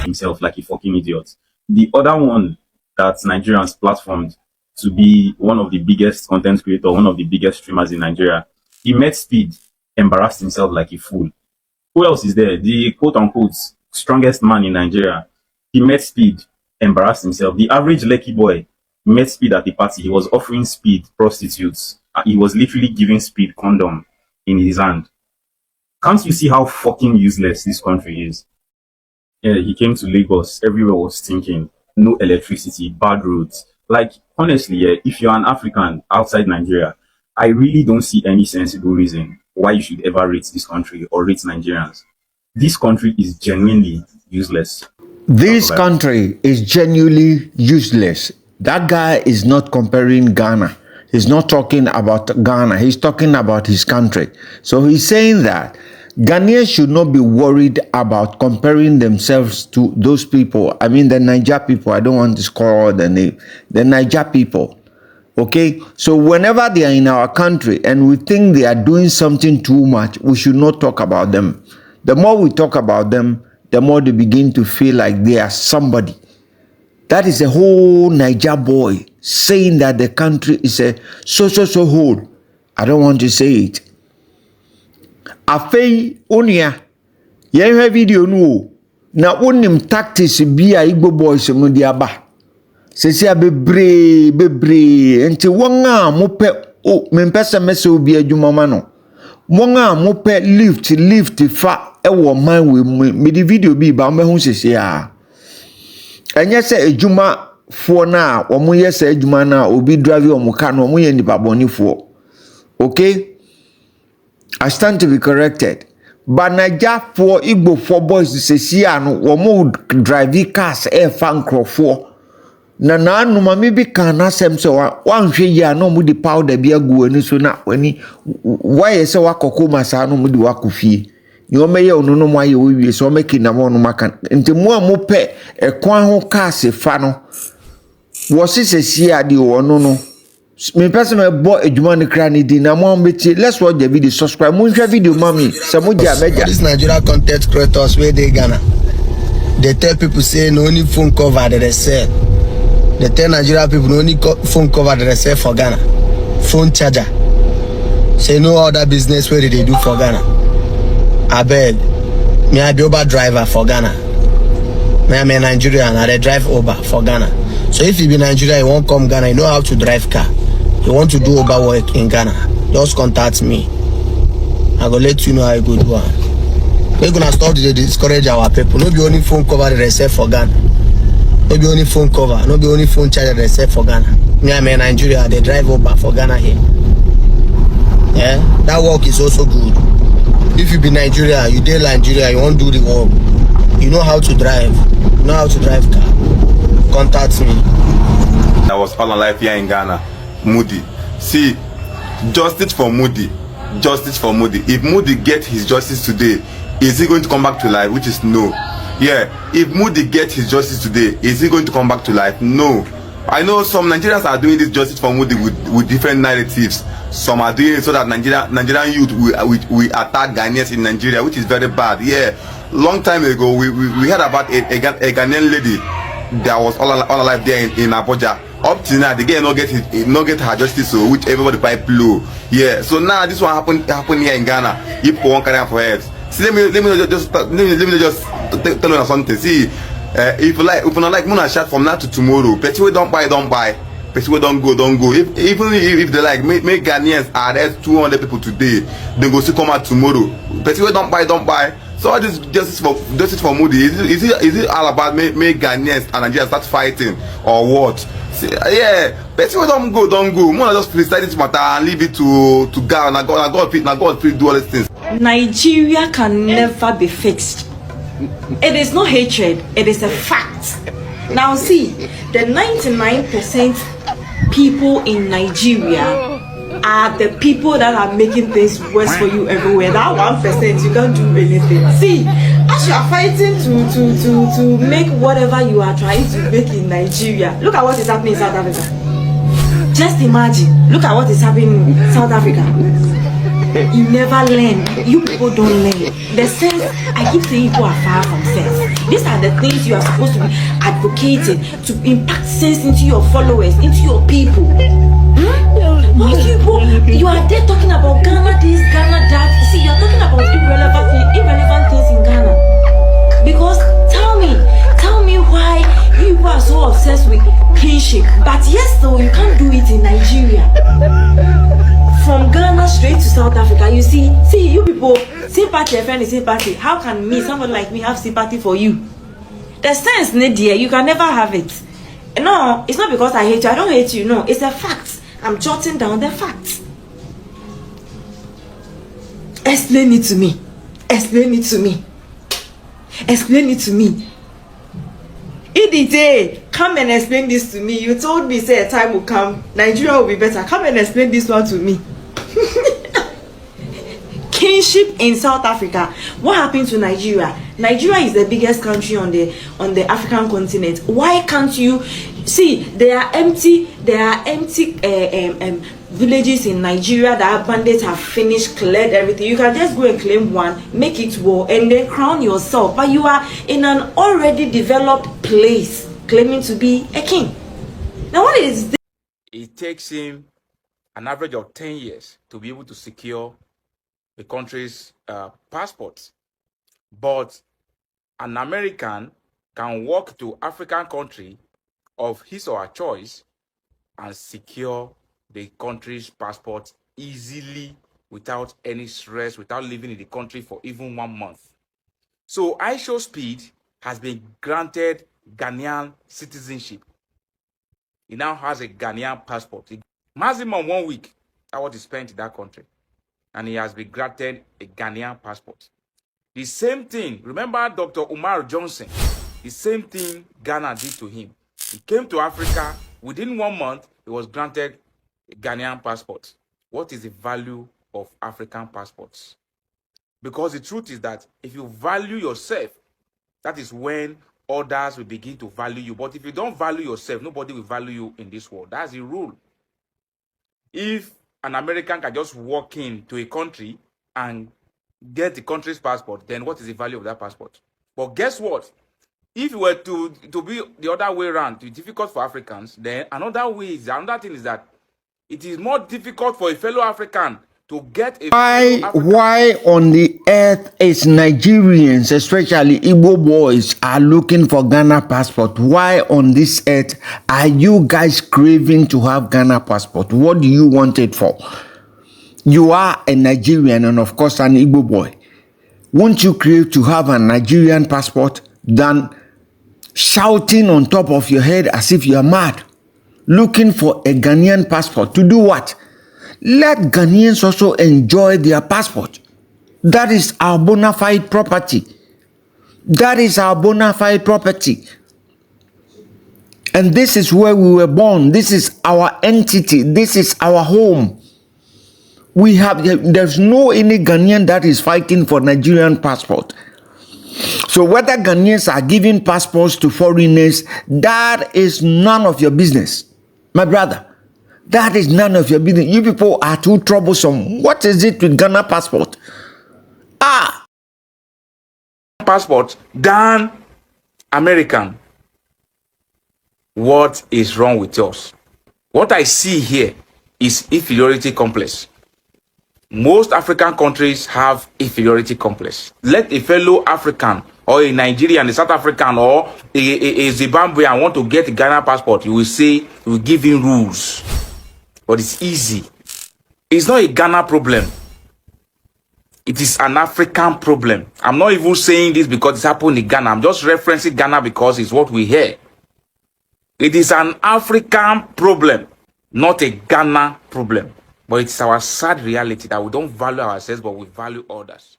himself like a fucking idiot. The other one that Nigerians platformed to be one of the biggest content creators, one of the biggest streamers in Nigeria, he met speed, embarrassed himself like a fool. Who else is there? The quote-unquote strongest man in Nigeria. He met speed, embarrassed himself. The average Lekki boy met speed at the party. He was offering speed prostitutes. He was literally giving speed condom in his hand. Can't you see how fucking useless this country is? Yeah, he came to Lagos. Everywhere was stinking. No electricity, bad roads. Like, honestly, yeah, if you're an African outside Nigeria, I really don't see any sensible reason why you should ever rate this country or rate Nigerians. This country is genuinely useless. This country is genuinely useless. That guy is not comparing Ghana. He's not talking about Ghana. He's talking about his country. So he's saying that Ghanaians should not be worried about comparing themselves to those people. I mean, the Niger people. I don't want to call the name. The Niger people. Okay? So whenever they are in our country and we think they are doing something too much, we should not talk about them. The more we talk about them, the more they begin to feel like they are somebody. That is a whole Niger boy saying that the country is a so whole. I don't want to say it. Afei onia ye video no na onim tactics bi a Igbo boys no di aba. Sesi bebre enti won a mo pe o mempesa mese obi adwuma ma no. Won a mo pe lift fa e wo man we me di video bi ba me hu sesi a. Enye se adwuma fo na wo mo ye se adwuma na obi drive wo mo ka no mo ye nipa boni fo. Okay? I stand to be corrected. But Naija for Igbo for boys sesi ano wo mo drive cars fan crofo. Na no mami bi kan asem se wan hwe ya no mo di powder bi agu ani so na wani why se wakoko masa no mo di wakofie. Ni o meye onu no mo aye wo wie so o make na mo no maka. Nti mo a mo pe ekwan ho cars fa no. Wo sesi ade wo no. Me personal boy adwuma ne kra ne di na mo ambeti. Let's watch the video. Subscribe. Mo nhwe video mami. Se mo dia meja. This Nigeria content creators where they Ghana. They tell people say no only phone cover that they sell. They tell Nigeria people no only phone cover that they sell for Ghana. Phone charger. Say no other business where they do for Ghana. I beg. Me I be Uber driver for Ghana. Me I'm a Nigerian. I drive Uber for Ghana. So if you be Nigeria, you won't come Ghana. You know how to drive car. You want to do Uber work in Ghana, just contact me. I go let you know how you go do it. We're gonna stop to discourage our people. No be only phone cover that they sell for Ghana. No be only phone cover. No be only phone charger that they sell for Ghana. Me I'm in Nigeria. They drive Uber for Ghana here. Yeah, that work is also good. If you be Nigeria, you dey Nigeria, you won't do the work. You know how to drive. You know how to drive car. Contact me. I was all alive here in Ghana. Moody. See, justice for Moody. Justice for Moody. If Moody gets his justice today, is he going to come back to life? Which is no. Yeah. If Moody gets his justice today, is he going to come back to life? No. I know some Nigerians are doing this justice for Moody with different narratives. Some are doing it so that Nigerian youth will attack Ghanaians in Nigeria, which is very bad. Yeah. Long time ago, we heard about a Ghanaian lady that was all alive there in Abuja. Up till now, the girl not get her justice, so which everybody pipe low. Yeah. So now this one happen here in Ghana. If one carry for heads. See, let me just tell you something. See, if you not like Mona shot from now to tomorrow, people we don't buy. People we don't go. Even if they like make Ghanaians arrest 200 people today, they go still come out tomorrow. People we don't buy. So all this justice for Moody, is it all about make Ghanaians and Nigerians start fighting or what? See, yeah, but we don't go. Mona just decide this matter and leave it to God. And God will do all these things. Nigeria can never be fixed. It is not hatred, it is a fact. Now see, the 99% people in Nigeria are the people that are making things worse for you everywhere. That 1% you can't do anything. See, as you are fighting to make whatever you are trying to make in Nigeria, look at what is happening in South Africa. Just imagine, look at what is happening in South Africa. You never learn. You people don't learn. The sense, I keep saying people are far from sense. These are the things you are supposed to be advocating to impact sense into your followers, into your people. Most people, you are there talking about Ghana this, Ghana that. See, you are talking about irrelevant things in Ghana. Because tell me why you people are so obsessed with kinship. But yes, though, you can't do it in Nigeria. From Ghana straight to South Africa, you see you people, sympathy, a friend is sympathy. How can me, someone like me, have sympathy for you? The sense, dear, you can never have it. No, it's not because I hate you. I don't hate you. No, it's a fact. I'm jotting down the facts. Explain it to me. Explain it to me. Explain it to me. Idite, come and explain this to me. You told me, say a time will come, Nigeria will be better. Come and explain this one to me. Kinship in South Africa. What happened to Nigeria? Nigeria is the biggest country on the African continent. Why can't you see? There are empty villages in Nigeria that bandits have finished, cleared everything. You can just go and claim one, make it war, and then crown yourself. But you are in an already developed place, claiming to be a king. Now, what is this? It takes him an average of 10 years to be able to secure the country's passports. But an American can walk to African country of his or her choice and secure the country's passport easily without any stress, without living in the country for even 1 month. So iShowSpeed has been granted Ghanaian citizenship. He now has a Ghanaian passport. Maximum 1 week, that's what he spent in that country. And he has been granted a Ghanaian passport. The same thing, remember Dr. Umar Johnson, the same thing Ghana did to him. He came to Africa, within 1 month, he was granted a Ghanaian passport. What is the value of African passports? Because the truth is that if you value yourself, that is when others will begin to value you. But if you don't value yourself, nobody will value you in this world. That's the rule. If an American can just walk into a country and get the country's passport, then what is the value of that passport? But guess what? If you were to be the other way around, to be difficult for Africans, then another thing is that it is more difficult for a fellow African to get a why on the earth is Nigerians, especially Igbo boys, are looking for Ghana passport? Why on this earth are you guys craving to have Ghana passport? What do you want it for? You are a Nigerian and of course an Igbo boy. Won't you crave to have a Nigerian passport than shouting on top of your head as if you are mad, looking for a Ghanaian passport? To do what? Let Ghanaians also enjoy their passport. That is our bona fide property. That is our bona fide property. And this is where we were born. This is our entity. This is our home. There's no any Ghanaian that is fighting for Nigerian passport. So whether Ghanaians are giving passports to foreigners, that is none of your business. My brother, that is none of your business. You people are too troublesome. What is it with Ghana passport? Passport than American. What is wrong with yours? What I see here is inferiority complex. Most African countries have inferiority complex. Let a fellow African or a Nigerian, a South African, or a Zimbabwean want to get a Ghana passport, you will say, you will give him rules. But it's easy. It's not a Ghana problem. It is an African problem. I'm not even saying this because it's happened in Ghana. I'm just referencing Ghana because it's what we hear. It is an African problem, not a Ghana problem. But it's our sad reality that we don't value ourselves, but we value others.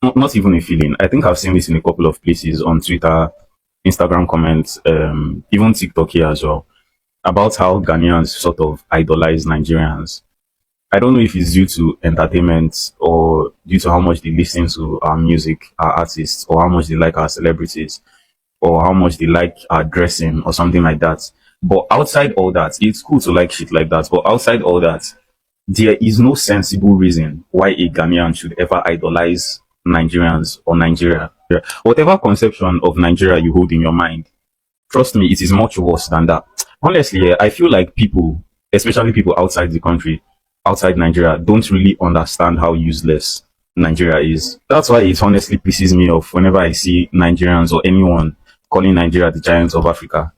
Not even a feeling. I think I've seen this in a couple of places on Twitter, Instagram comments, even TikTok here as well, about how Ghanaians sort of idolize Nigerians. I don't know if it's due to entertainment or due to how much they listen to our music, our artists, or how much they like our celebrities, or how much they like our dressing or something like that. But outside all that, it's cool to like shit like that. But outside all that, There is no sensible reason why a Ghanaian should ever idolize Nigerians or Nigeria. Whatever conception of Nigeria you hold in your mind, trust me, it is much worse than that. Honestly, I feel like people, especially people outside the country, outside Nigeria, don't really understand how useless Nigeria is. That's why it honestly pisses me off whenever I see Nigerians or anyone calling Nigeria the giants of Africa.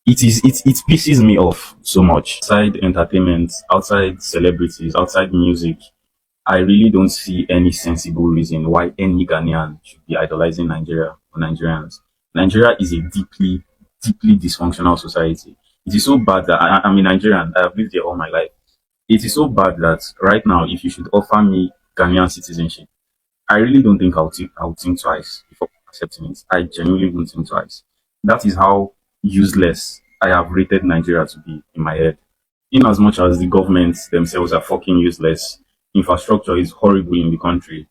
It pisses me off so much. Outside entertainment, outside celebrities, outside music, I really don't see any sensible reason why any Ghanaian should be idolizing Nigeria or Nigerians. Nigeria is a deeply dysfunctional society. It is so bad that I'm a Nigerian. I have lived here all my life. It is so bad that right now, if you should offer me Ghanaian citizenship, I really don't think I'll think twice before accepting it. I genuinely won't think twice. That is how useless I have rated Nigeria to be in my head. In as much as the governments themselves are fucking useless, infrastructure is horrible in the country.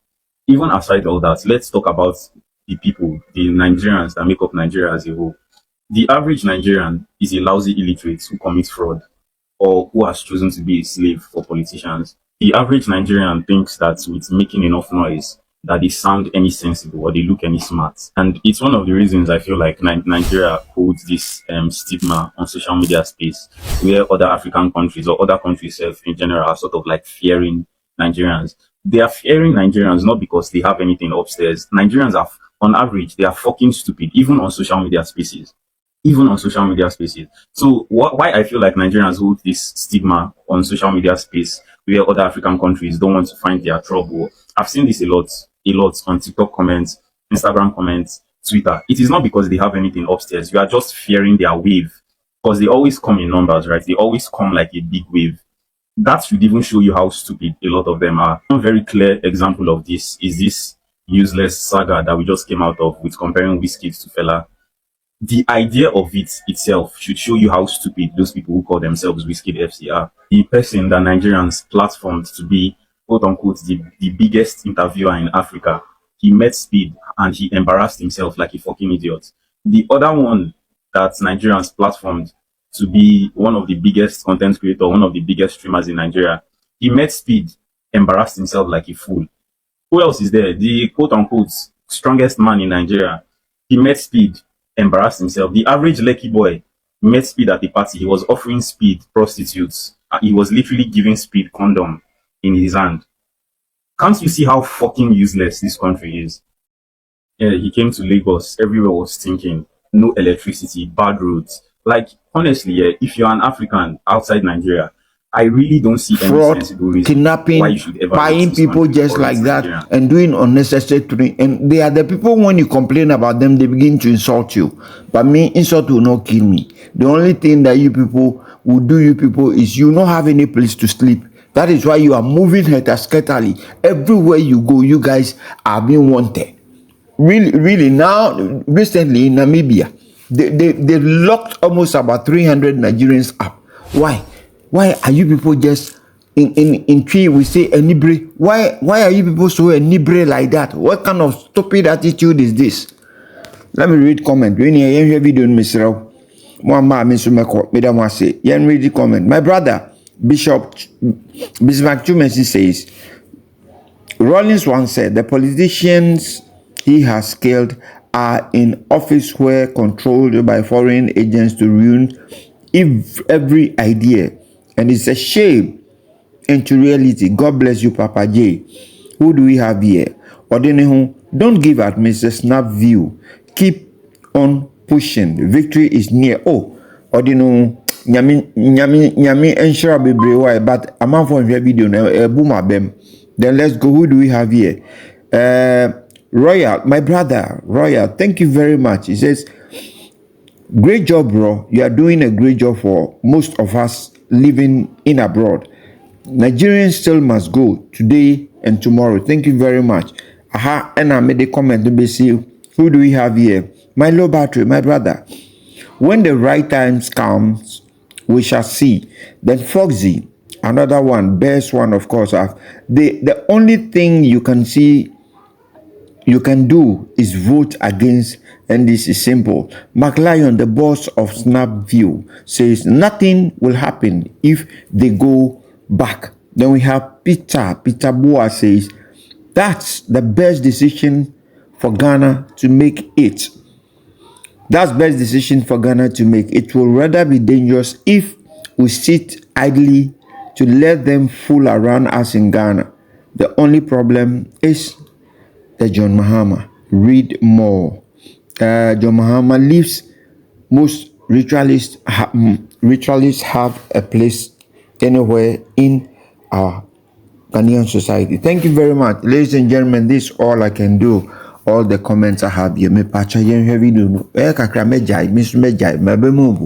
Even aside all that, let's talk about the people, the Nigerians that make up Nigeria as a whole. The average Nigerian is a lousy illiterate who commits fraud or who has chosen to be a slave for politicians. The average Nigerian thinks that with making enough noise, that they sound any sensible or they look any smart. And it's one of the reasons I feel like Nigeria holds this stigma on social media space, where other African countries or other countries in general are sort of like fearing Nigerians. They are fearing Nigerians not because they have anything upstairs. Nigerians are, on average, they are fucking stupid, even on social media spaces. Even on social media spaces. So why I feel like Nigerians hold this stigma on social media space where other African countries don't want to find their trouble. I've seen this a lot on TikTok comments, Instagram comments, Twitter. It is not because they have anything upstairs. You are just fearing their wave because they always come in numbers, right? They always come like a big wave. That should even show you how stupid a lot of them are. One very clear example of this is this useless saga that we just came out of with comparing Wizkid to Fela. The idea of it itself should show you how stupid those people who call themselves Wizkid FC are. The person that Nigerians platformed to be, quote unquote, the biggest interviewer in Africa, he met speed and he embarrassed himself like a fucking idiot. The other one that Nigerians platformed to be one of the biggest content creator, one of the biggest streamers in Nigeria, he met speed, embarrassed himself like a fool. Who else is there? The quote unquote strongest man in Nigeria, he met speed, embarrassed himself. The average Lekki boy met speed at the party. He was offering speed prostitutes. He was literally giving speed condom in his hand. Can't you see how fucking useless this country is? Yeah, he came to Lagos. Everywhere was stinking. No electricity, bad roads. Like, honestly, yeah, if you're an African outside Nigeria, I really don't see any Fraud, sensible reason kidnapping, why you should ever buying people just like that, Nigeria. and doing unnecessary things. And they are the people, when you complain about them, they begin to insult you. But me, insult will not kill me. The only thing that you people will do, you people, is you not have any place to sleep. That is why you are moving scatterly. Everywhere you go, you guys are being wanted. Really, now, recently in Namibia, they locked almost about 300 Nigerians up. Why are you people just in tree we say enibre? Why are you people so enibre like that? What kind of stupid attitude is this? Let me read comment. When you hear video in Misrao, Muhammad Misumeko, Madam Wase, you read the comment. My brother, Bishop Bismarck Chumesi says, Rollins once said the politicians he has killed are in office where controlled by foreign agents to ruin every idea. And it's a shame into reality. God bless you, Papa J. Who do we have here? Odenehu, don't give at Mr. Snapp-View. Keep on pushing. The victory is near. Oh, Odenehu, nyami enshira bebre but I'm out for video now. Boom abem. Then let's go. Who do we have here? Royal, my brother, Royal. Thank you very much. He says, great job, bro. You are doing a great job for most of us living in abroad. Nigerians still must go today and tomorrow. Thank you very much. And I made a comment to see who do we have here? My low battery, my brother. When the right times comes, we shall see. Then Foxy, another one, best one, of course. The only thing you can see you can do is vote against, and this is simple. McLion, the boss of Snapp-View, says nothing will happen if they go back Then we have Peter. Peter Boa says, that's the best decision for Ghana to make it. That's best decision for Ghana to make. It will rather be dangerous if we sit idly to let them fool around us in Ghana. The only problem is the John Mahama. Read more. John Mahama leaves most ritualists have a place anywhere in our Ghanaian society. Thank you very much, ladies and gentlemen. This is all I can do. All the comments I have here. Me pacha yen heavy do. Kakra mejai, miss mejai, mabemu.